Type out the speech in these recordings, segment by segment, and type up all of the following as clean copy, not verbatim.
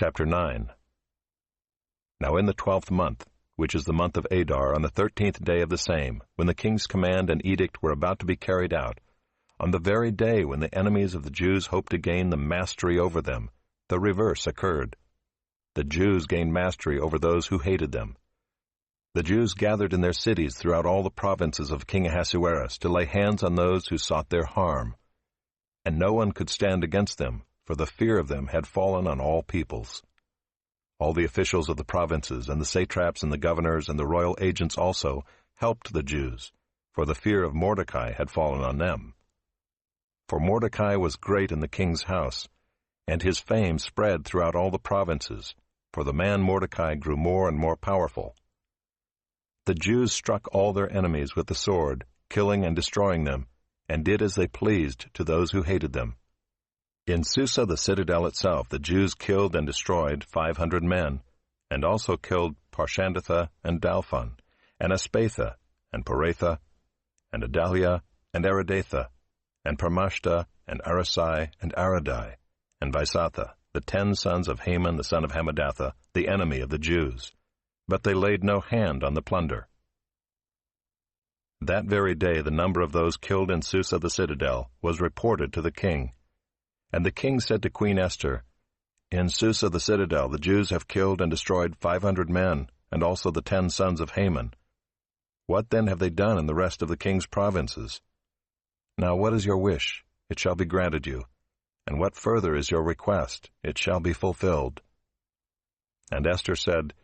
Chapter 9. Now in the 12th month, which is the month of Adar, on the 13th day of the same, when the king's command and edict were about to be carried out, on the very day when the enemies of the Jews hoped to gain the mastery over them, the reverse occurred. The Jews gained mastery over those who hated them. The Jews gathered in their cities throughout all the provinces of King Ahasuerus to lay hands on those who sought their harm. And no one could stand against them, for the fear of them had fallen on all peoples. All the officials of the provinces, and the satraps and the governors and the royal agents also, helped the Jews, for the fear of Mordecai had fallen on them. For Mordecai was great in the king's house, and his fame spread throughout all the provinces, for the man Mordecai grew more and more powerful. The Jews struck all their enemies with the sword, killing and destroying them, and did as they pleased to those who hated them. In Susa the citadel itself the Jews killed and destroyed 500 men, and also killed Parshandatha and Dalphon, and Aspatha, and Poratha, and Adalia, and Aridatha, and Parmashta, and Arasai, and Aradai, and Vaisatha, the 10 sons of Haman the son of Hammedatha, the enemy of the Jews. But they laid no hand on the plunder. That very day the number of those killed in Susa the citadel was reported to the king. And the king said to Queen Esther, In Susa the citadel the Jews have killed and destroyed 500 men, and also the 10 sons of Haman. What then have they done in the rest of the king's provinces? Now what is your wish? It shall be granted you. And what further is your request? It shall be fulfilled. And Esther said,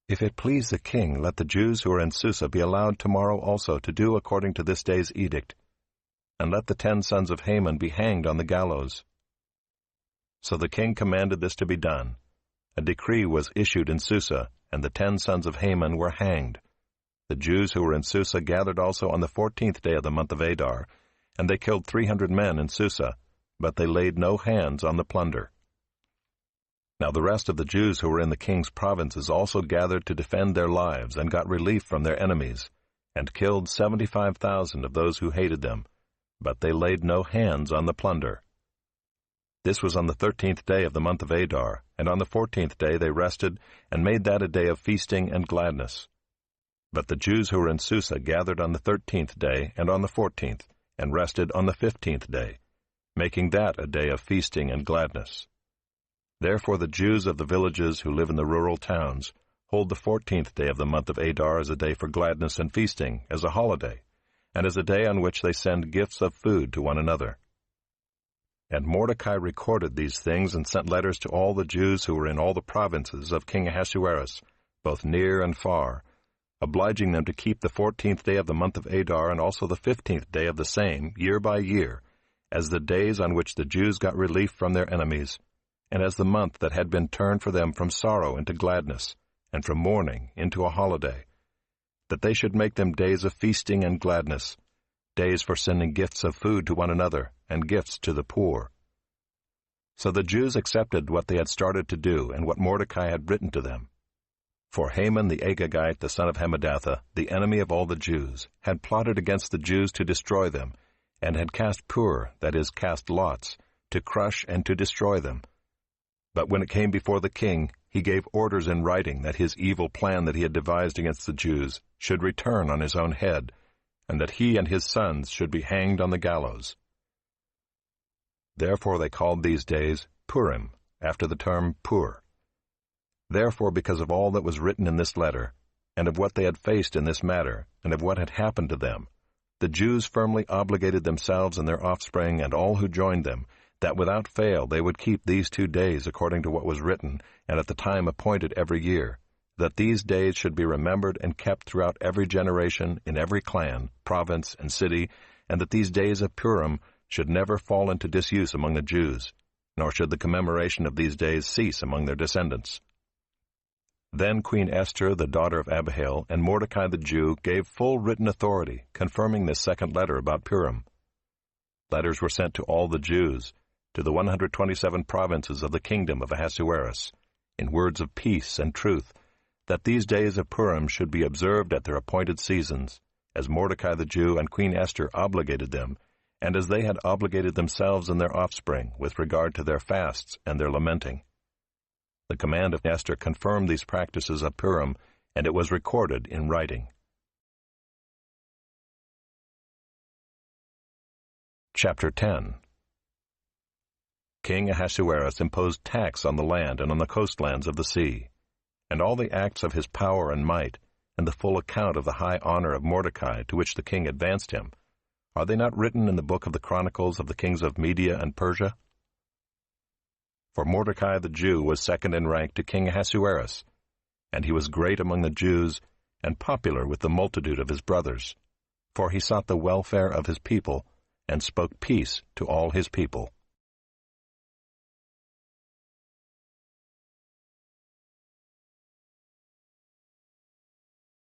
If it please the king, let the Jews who are in Susa be allowed tomorrow also to do according to this day's edict, and let the 10 sons of Haman be hanged on the gallows. So the king commanded this to be done. A decree was issued in Susa, and the 10 sons of Haman were hanged. The Jews who were in Susa gathered also on the 14th day of the month of Adar, and they killed 300 men in Susa, but they laid no hands on the plunder. Now the rest of the Jews who were in the king's provinces also gathered to defend their lives, and got relief from their enemies, and killed 75,000 of those who hated them, but they laid no hands on the plunder. This was on the 13th day of the month of Adar, and on the 14th day they rested, and made that a day of feasting and gladness. But the Jews who were in Susa gathered on the 13th day and on the 14th, and rested on the 15th day, making that a day of feasting and gladness. Therefore the Jews of the villages who live in the rural towns hold the 14th day of the month of Adar as a day for gladness and feasting, as a holiday, and as a day on which they send gifts of food to one another. And Mordecai recorded these things and sent letters to all the Jews who were in all the provinces of King Ahasuerus, both near and far, obliging them to keep the 14th day of the month of Adar and also the 15th day of the same, year by year, as the days on which the Jews got relief from their enemies, and as the month that had been turned for them from sorrow into gladness, and from mourning into a holiday, that they should make them days of feasting and gladness, days for sending gifts of food to one another, and gifts to the poor. So the Jews accepted what they had started to do, and what Mordecai had written to them. For Haman the Agagite, the son of Hammedatha, the enemy of all the Jews, had plotted against the Jews to destroy them, and had cast pur, that is, cast lots, to crush and to destroy them. But when it came before the king, he gave orders in writing that his evil plan that he had devised against the Jews should return on his own head, and that he and his sons should be hanged on the gallows. Therefore they called these days Purim, after the term pur. Therefore, because of all that was written in this letter, and of what they had faced in this matter, and of what had happened to them, the Jews firmly obligated themselves and their offspring and all who joined them, that without fail they would keep these 2 days according to what was written, and at the time appointed every year, that these days should be remembered and kept throughout every generation, in every clan, province, and city, and that these days of Purim should never fall into disuse among the Jews, nor should the commemoration of these days cease among their descendants. Then Queen Esther, the daughter of Abihail, and Mordecai the Jew gave full written authority, confirming this second letter about Purim. Letters were sent to all the Jews, to the 127 provinces of the kingdom of Ahasuerus, in words of peace and truth, that these days of Purim should be observed at their appointed seasons, as Mordecai the Jew and Queen Esther obligated them, and as they had obligated themselves and their offspring with regard to their fasts and their lamenting. The command of Esther confirmed these practices of Purim, and it was recorded in writing. Chapter 10. King Ahasuerus imposed tax on the land and on the coastlands of the sea, and all the acts of his power and might, and the full account of the high honor of Mordecai to which the king advanced him, are they not written in the book of the Chronicles of the kings of Media and Persia? For Mordecai the Jew was second in rank to King Ahasuerus, and he was great among the Jews and popular with the multitude of his brothers, for he sought the welfare of his people and spoke peace to all his people.